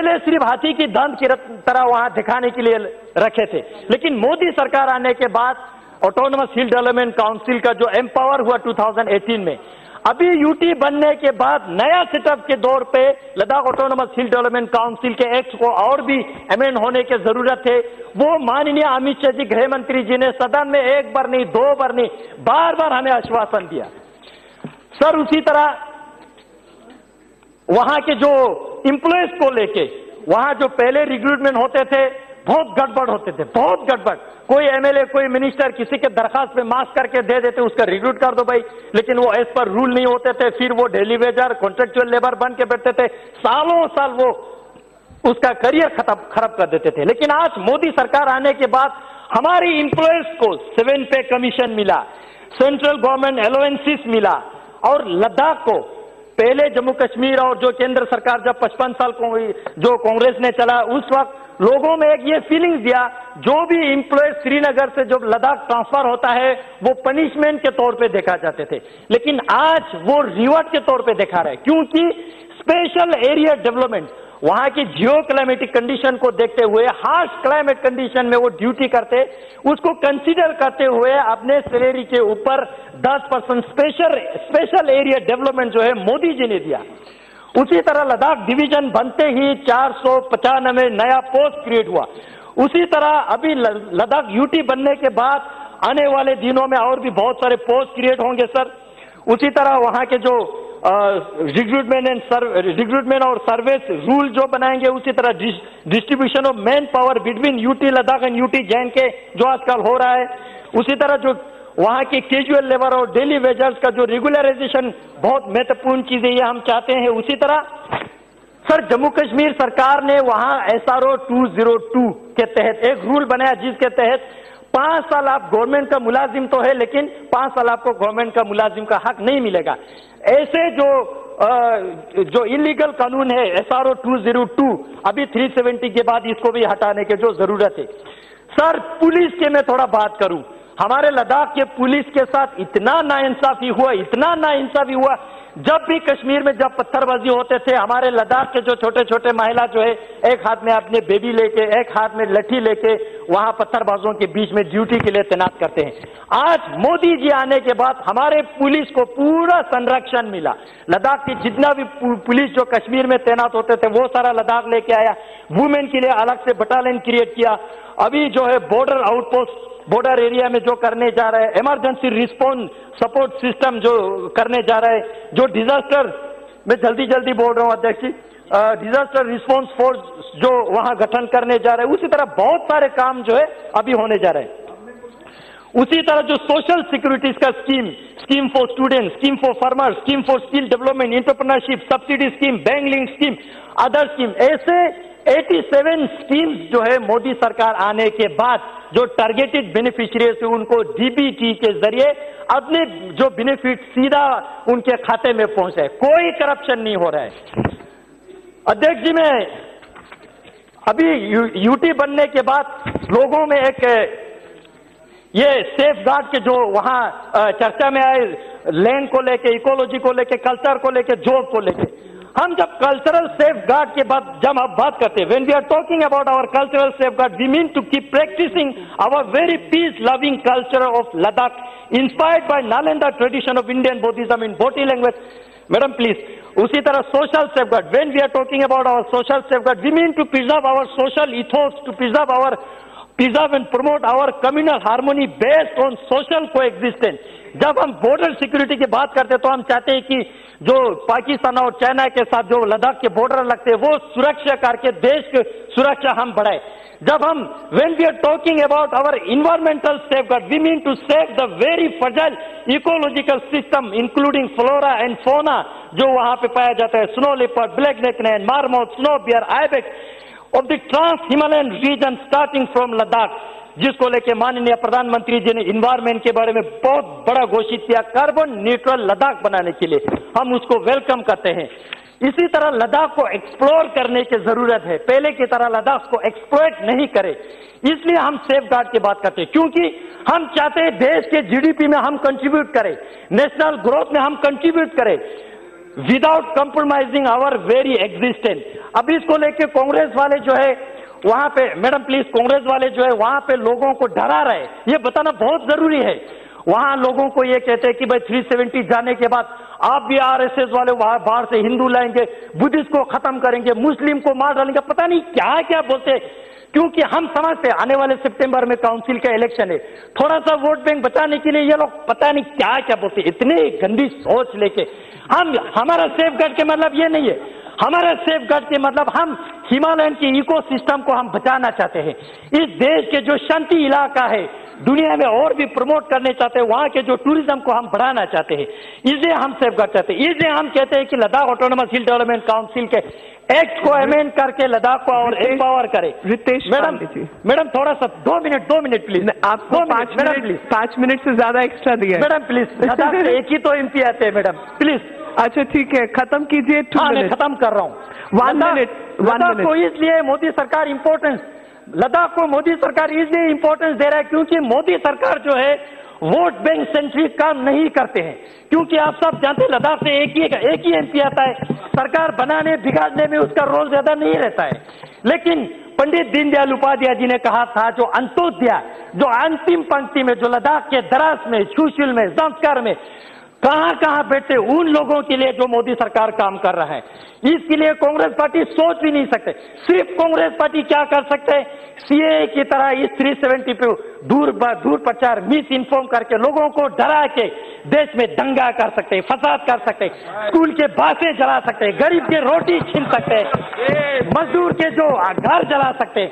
पहले सिर्फ हाथी की दांत की तरह वहां दिखाने के लिए रखे थे, लेकिन मोदी सरकार आने के बाद ऑटोनमस हिल डेवलपमेंट काउंसिल का जो एम्पावर हुआ 2018 में, अभी यूटी बनने के बाद नया सेटअप के दौर पे लद्दाख ऑटोनमस हिल डेवलपमेंट काउंसिल के एक्ट को और भी अमेंड होने की जरूरत है। वो माननीय अमित शाह जी गृह मंत्री जी ने सदन में एक बार नहीं, दो बार नहीं, बार बार हमें आश्वासन दिया। सर उसी तरह वहां के जो इंप्लॉयज को लेके, वहां जो पहले रिक्रूटमेंट होते थे बहुत गड़बड़ होते थे, बहुत गड़बड़। कोई एमएलए, कोई मिनिस्टर किसी के दरखास्त पे मार्क्स करके दे देते, उसका रिक्रूट कर दो भाई, लेकिन वो एज पर रूल नहीं होते थे, फिर वो डेली वेजर कॉन्ट्रेक्चुअल लेबर बन के बैठते थे, सालों साल वो उसका करियर खराब कर देते थे। लेकिन आज मोदी सरकार आने के बाद हमारी इंप्लॉयज को 7 पे कमीशन मिला, सेंट्रल गवर्नमेंट एलोवेंसेस मिला, और लद्दाख को पहले जम्मू कश्मीर और जो केंद्र सरकार जब 55 साल जो कांग्रेस ने चला, उस वक्त लोगों में एक ये फीलिंग्स दिया, जो भी इंप्लॉय श्रीनगर से जब लद्दाख ट्रांसफर होता है वो पनिशमेंट के तौर पे देखा जाते थे, लेकिन आज वो रिवॉर्ड के तौर पे देखा रहे, क्योंकि स्पेशल एरिया डेवलपमेंट वहां की जियो क्लाइमेटिक कंडीशन को देखते हुए, हार्श क्लाइमेट कंडीशन में वो ड्यूटी करते, उसको कंसीडर करते हुए अपने सैलरी के ऊपर 10% स्पेशल एरिया डेवलपमेंट जो है मोदी जी ने दिया। उसी तरह लद्दाख डिवीजन बनते ही 495 नया पोस्ट क्रिएट हुआ। उसी तरह अभी लद्दाख यूटी बनने के बाद आने वाले दिनों में और भी बहुत सारे पोस्ट क्रिएट होंगे सर। उसी तरह वहां के जो रिक्रूटमेंट और सर्विस रूल जो बनाएंगे, उसी तरह distribution of man power between UT Ladakh and UT Jain के जो आजकल हो रहा है, उसी तरह जो वहां के कैजुअल लेबर और डेली वेजर्स का जो रेगुलराइजेशन बहुत महत्वपूर्ण चीज है, ये हम चाहते हैं। उसी तरह सर जम्मू कश्मीर सरकार ने वहां SRO 202 के तहत एक रूल बनाया, जिसके तहत 5 साल आप गवर्नमेंट का मुलाजिम तो है, लेकिन 5 साल आपको गवर्नमेंट का मुलाजिम का हक नहीं मिलेगा। ऐसे जो इलीगल कानून है SRO 202, अभी 370 के बाद इसको भी हटाने की जो जरूरत है। सर पुलिस के मैं थोड़ा बात करूं, हमारे लद्दाख के पुलिस के साथ इतना नाइंसाफी हुआ, इतना नाइंसाफी हुआ। जब भी कश्मीर में जब पत्थरबाजी होते थे, हमारे लद्दाख के जो छोटे छोटे महिला जो है एक हाथ में अपने बेबी लेके, एक हाथ में लठी लेके वहां पत्थरबाजों के बीच में ड्यूटी के लिए तैनात करते हैं। आज मोदी जी आने के बाद हमारे पुलिस को पूरा संरक्षण मिला। लद्दाख की जितना भी पुलिस जो कश्मीर में तैनात होते थे वो सारा लद्दाख लेके आया। वुमेन के लिए अलग से बटालियन क्रिएट किया। अभी जो है बॉर्डर आउटपोस्ट, बॉर्डर एरिया में जो करने जा रहे हैं, इमरजेंसी रिस्पॉन्स सपोर्ट सिस्टम जो करने जा रहे हैं, जो डिजास्टर, मैं जल्दी बोल रहा हूं अध्यक्ष जी, डिजास्टर रिस्पॉन्स फोर्स जो वहां गठन करने जा रहे हैं, उसी तरह बहुत सारे काम जो है अभी होने जा रहे हैं। उसी तरह जो सोशल सिक्योरिटीज का scheme for student, scheme for farmer, scheme for skill development, entrepreneurship, subsidy scheme, bank link scheme, other scheme, ऐसे 87 स्कीम्स जो है मोदी सरकार आने के बाद जो टारगेटेड बेनिफिशियरीज है उनको डीबीटी के जरिए अपने जो बेनिफिट सीधा उनके खाते में पहुंचे। कोई करप्शन नहीं हो रहा है। अध्यक्ष जी, मैं अभी यूटी बनने के बाद लोगों में एक ये सेफ गार्ड के जो वहां चर्चा में आए, लैंड को लेके, इकोलॉजी को लेके, कल्चर को लेके, जॉब को लेके, हम जब कल्चरल सेफ गार्ड के बाद जब हम बात करते हैं, when we are talking about our cultural safeguard, we mean to keep practising our very peace loving culture of Ladakh, inspired by Nalanda tradition of Indian Buddhism in Bhoti language. Madam please. उसी तरह social safeguard, when we are talking about our social safeguard, we mean to preserve our social ethos, to preserve and promote our communal harmony based on social coexistence। जब हम border security की बात करते हैं तो हम चाहते हैं कि जो पाकिस्तान और चाइना के साथ जो लद्दाख के बॉर्डर लगते हैं वो सुरक्षा करके देश की सुरक्षा हम बढ़ाए। जब हम when we are talking about our environmental safeguard, we mean to save the very fragile ecological system including flora and fauna जो वहां पे पाया जाता है, snow leopard, black neck lion, marmot, snow bear, ibex of the trans-Himalayan region starting from Ladakh, जिसको लेके माननीय प्रधानमंत्री जी ने इन्वायरमेंट के बारे में बहुत बड़ा घोषित किया, कार्बन न्यूट्रल लद्दाख बनाने के लिए हम उसको वेलकम करते हैं। इसी तरह लद्दाख को एक्सप्लोर करने की जरूरत है, पहले की तरह लद्दाख को एक्सप्लॉइट नहीं करे, इसलिए हम सेफ गार्ड की बात करते हैं, क्योंकि हम चाहते हैं देश के जीडीपी में हम कंट्रीब्यूट करें, नेशनल ग्रोथ में हम कंट्रीब्यूट करें। Without compromising our very existence. अब इसको लेके कांग्रेस वाले जो है वहां पे, मैडम प्लीज, कांग्रेस वाले जो है वहां पे लोगों को डरा रहे, ये बताना बहुत जरूरी है। वहां लोगों को ये कहते हैं कि भाई 370 जाने के बाद आप भी आरएसएस वाले वहां बाहर से हिंदू लाएंगे, बुद्धिस्ट को खत्म करेंगे, मुस्लिम को मार डालेंगे, पता नहीं क्या क्या बोलते। क्योंकि हम समझते आने वाले सितंबर में काउंसिल का इलेक्शन है, थोड़ा सा वोट बैंक बचाने के लिए ये लोग पता नहीं क्या क्या बोलते। इतनी गंदी सोच लेके हमारा सेफ गार्ड के मतलब ये नहीं है, हमारा सेफ गार्ड के मतलब हम हिमालयन के इकोसिस्टम को हम बचाना चाहते हैं। इस देश के जो शांति इलाका है दुनिया में और भी प्रमोट करने चाहते हैं, वहां के जो टूरिज्म को हम बढ़ाना चाहते हैं, इसलिए हम सेफ गार्ड चाहते हैं। इसलिए हम कहते हैं कि लद्दाख ऑटोनोमस हिल डेवलपमेंट काउंसिल के एक्ट को अमेंड करके लद्दाख को और एम्पावर करे। रितेश मैडम थोड़ा सा 2 मिनट प्लीज। आपको 5 मिनट से ज्यादा एक्स्ट्रा दिया मैडम प्लीज, लद्दाख से एक ही तो एमपी आते हैं मैडम, प्लीज। अच्छा ठीक है, खत्म कीजिए। मैं खत्म कर रहा हूँ। 1 मिनट। लद्दाख को इसलिए मोदी सरकार इंपॉर्टेंस, लद्दाख को मोदी सरकार इसलिए इंपॉर्टेंस दे रहा है क्योंकि मोदी सरकार जो है वोट बैंक सेंट्रिक काम नहीं करते हैं। क्योंकि आप सब जानते हैं लद्दाख से एक ही एमपी आता है, सरकार बनाने बिगाड़ने में उसका रोल ज्यादा नहीं रहता है। लेकिन पंडित दीनदयाल उपाध्याय जी ने कहा था, जो अंत्योदय, जो अंतिम पंक्ति में, जो लद्दाख के द्रास में, शुशिल में, संस्कार में कहां कहां बैठे, उन लोगों के लिए जो मोदी सरकार काम कर रहा है, इसके लिए कांग्रेस पार्टी सोच भी नहीं सकते। सिर्फ कांग्रेस पार्टी क्या कर सकते हैं, सीए की तरह इस 370 पे दूर प्रचार, मिस इन्फॉर्म करके लोगों को डरा के देश में दंगा कर सकते हैं, फसाद कर सकते हैं, स्कूल के बासें जला सकते हैं, गरीब के रोटी छीन सकते हैं, मजदूर के जो घर जला सकते हैं।